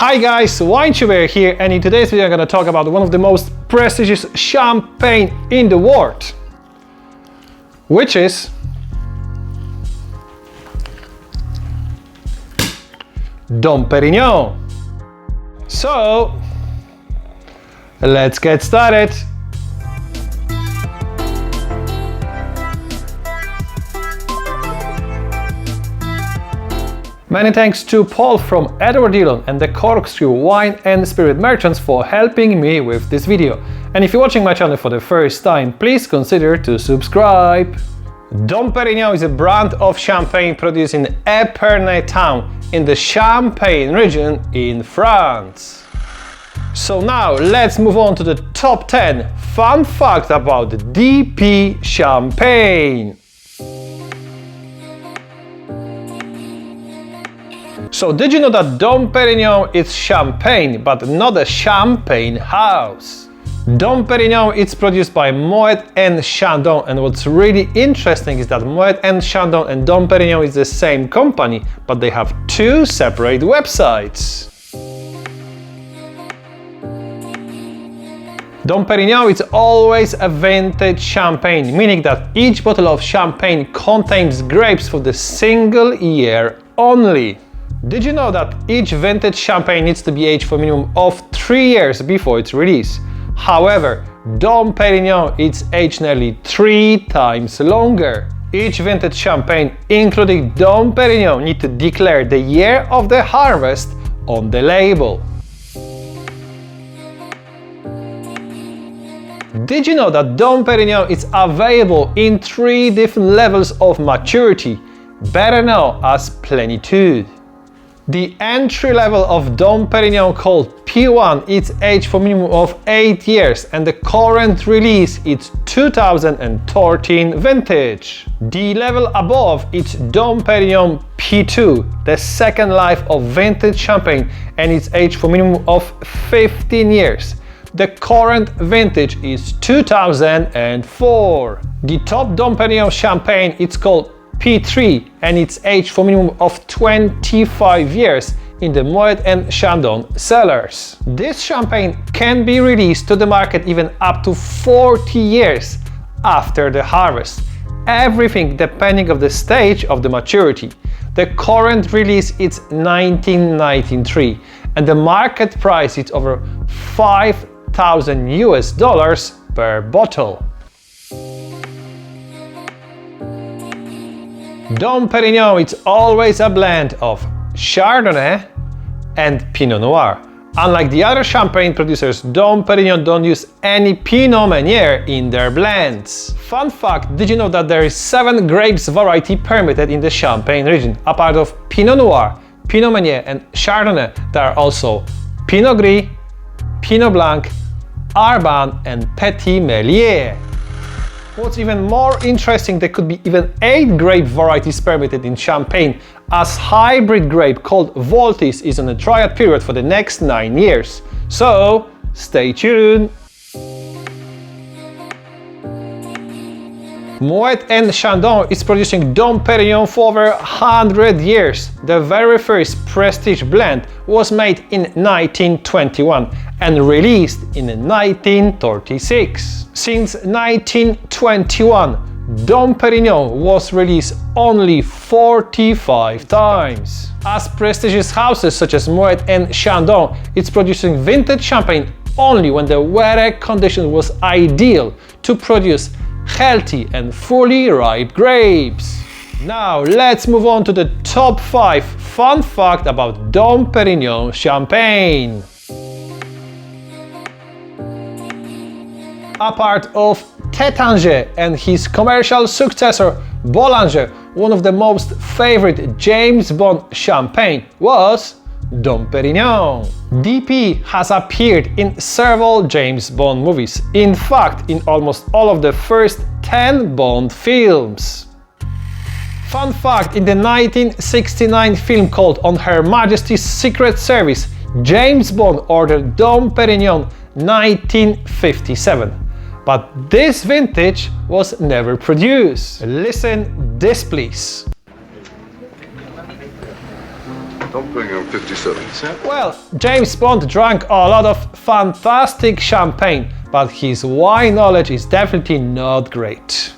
Hi guys, WineTuber here, and in today's video I'm going to talk about one of the most prestigious champagne in the world, which is Dom Pérignon. So, let's get started. Many thanks to Paul from Edward Dillon and the Corkscrew Wine and Spirit Merchants for helping me with this video. And if you're watching my channel for the first time, please consider to subscribe. Dom Pérignon is a brand of champagne produced in Epernnay town in the Champagne region in France. So now let's move on to the top 10 fun facts about DP champagne. So did you know that Dom Pérignon is champagne, but not a champagne house? Dom Pérignon is produced by Moet and Chandon, and what's really interesting is that Moet and Chandon and Dom Pérignon is the same company, but they have two separate websites. Dom Pérignon is always a vintage champagne, meaning that each bottle of champagne contains grapes for the single year only. Did you know that each vintage champagne needs to be aged for a minimum of 3 years before its release? However, Dom Pérignon is aged nearly 3 times longer. Each vintage champagne, including Dom Pérignon, need to declare the year of the harvest on the label. Did you know that Dom Pérignon is available in 3 different levels of maturity, better known as plenitude? The entry level of Dom Pérignon, called P1, is aged for a minimum of 8 years, and the current release is 2013 vintage. The level above is Dom Pérignon P2, the second life of vintage champagne, and it's aged for a minimum of 15 years. The current vintage is 2004. The top Dom Pérignon champagne is called P3, and it's aged for a minimum of 25 years in the Moet and Chandon cellars. This champagne can be released to the market even up to 40 years after the harvest, everything depending on the stage of the maturity. The current release is 1993, and the market price is over $5,000 per bottle. Dom Pérignon is always a blend of Chardonnay and Pinot Noir. Unlike the other champagne producers, Dom Pérignon don't use any Pinot Menieur in their blends. Fun fact, did you know that there is 7 grapes variety permitted in the Champagne region? Apart of Pinot Noir, Pinot Menieur and Chardonnay, there are also Pinot Gris, Pinot Blanc, Arban and Petit Melier. What's even more interesting, there could be even 8 grape varieties permitted in Champagne, as hybrid grape called Voltis is on a trial period for the next 9 years. So, stay tuned! Moet and Chandon is producing Dom Pérignon for over 100 years. The very first prestige blend was made in 1921 and released in 1936. Since 1921, Dom Pérignon was released only 45 times. As prestigious houses such as Moet and Chandon, it's producing vintage champagne only when the weather condition was ideal to produce healthy and fully ripe grapes. Now let's move on to the top 5 fun fact about Dom Pérignon champagne. A part of Tétanger and his commercial successor Bollinger, one of the most favorite James Bond champagne was Dom Pérignon. DP has appeared in several James Bond movies, in fact in almost all of the first 10 Bond films. Fun fact, in the 1969 film called On Her Majesty's Secret Service, James Bond ordered Dom Pérignon 1957. But this vintage was never produced. Listen this please. Dom Pérignon 57. Well, James Bond drank a lot of fantastic champagne, but his wine knowledge is definitely not great.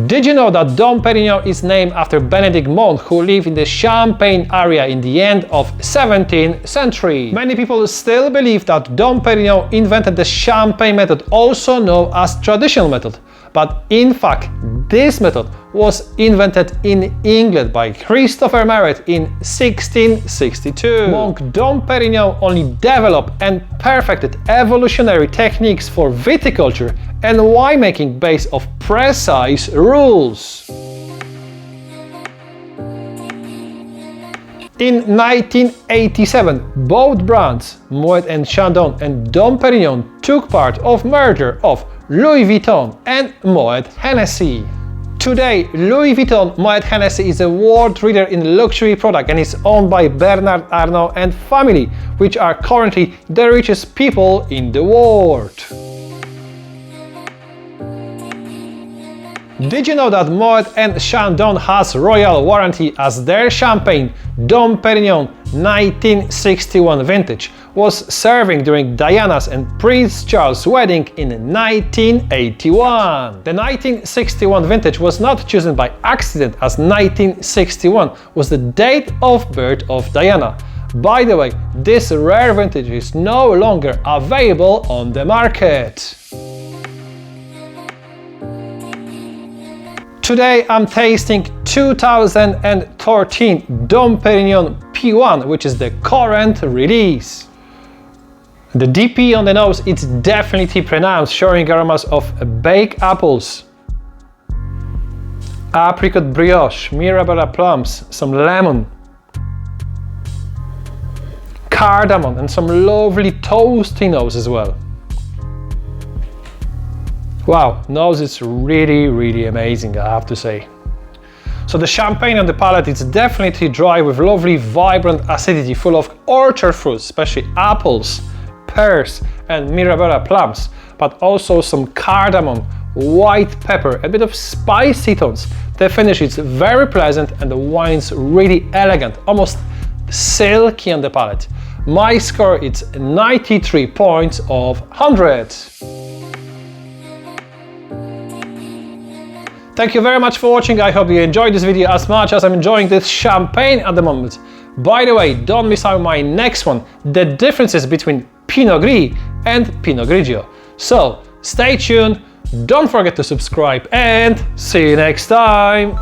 Did you know that Dom Pérignon is named after Benedict Monk, who lived in the Champagne area in the end of 17th century? Many people still believe that Dom Pérignon invented the champagne method, also known as traditional method. But in fact, this method was invented in England by Christopher Merret in 1662. Monk Dom Pérignon only developed and perfected evolutionary techniques for viticulture and winemaking based on precise rules. In 1987, both brands, Moet and Chandon and Dom Pérignon, took part of merger of Louis Vuitton and Moet Hennessy. Today, Louis Vuitton Moet Hennessy is a world leader in luxury product and is owned by Bernard Arnault and family, which are currently the richest people in the world. Did you know that Moet and Chandon has royal warranty as their champagne, Dom Perignon 1961 vintage, was serving during Diana's and Prince Charles' wedding in 1981. The 1961 vintage was not chosen by accident, as 1961 was the date of birth of Diana. By the way, this rare vintage is no longer available on the market. Today I'm tasting 2013 Dom Pérignon P1, which is the current release. The DP on the nose, it's definitely pronounced, showing aromas of baked apples, apricot brioche, Mirabella plums, some lemon, cardamom, and some lovely toasty nose as well. Wow, nose is really amazing, I have to say. So the champagne on the palate is definitely dry with lovely vibrant acidity full of orchard fruits, especially apples, pears and Mirabella plums, but also some cardamom, white pepper, a bit of spicy tones. The finish is very pleasant and the wine's really elegant, almost silky on the palate. My score is 93 points of 100. Thank you very much for watching. I hope you enjoyed this video as much as I'm enjoying this champagne at the moment. By the way, don't miss out my next one, the differences between Pinot Gris and Pinot Grigio. So stay tuned, don't forget to subscribe, and see you next time.